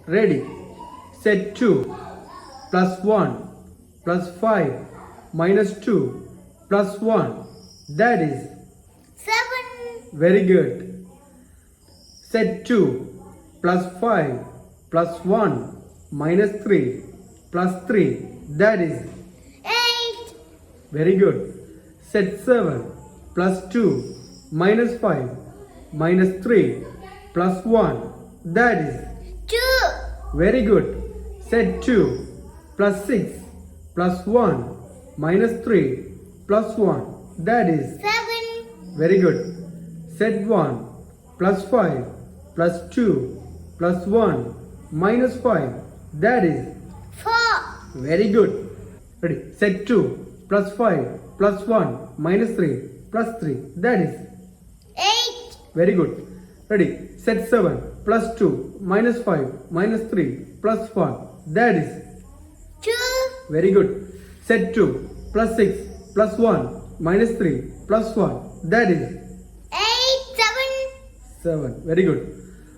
Ready. Set 2 plus 1 plus 5 minus 2 plus 1. That is 7. very good. Set 2 plus 5 plus 1 minus 3 plus 3. That is 8. very good. Set 7 plus 2 minus 5 minus 3 plus 1. That is 2. very good. Set 2 plus 6 plus 1 minus 3 plus 1. That is 7. very good. Set 1 plus 5 plus 2 plus 1 minus 5. That is 4. very good. Ready. Set 2 plus 5 plus 1 minus 3 plus 3. That is 8. very good. Ready. Set 7 plus 2 minus 5 minus 3 plus 1. That is 2. very good. Set 2 plus 6 plus 1 minus 3 plus 1. That is 8. 7. 7. Very good.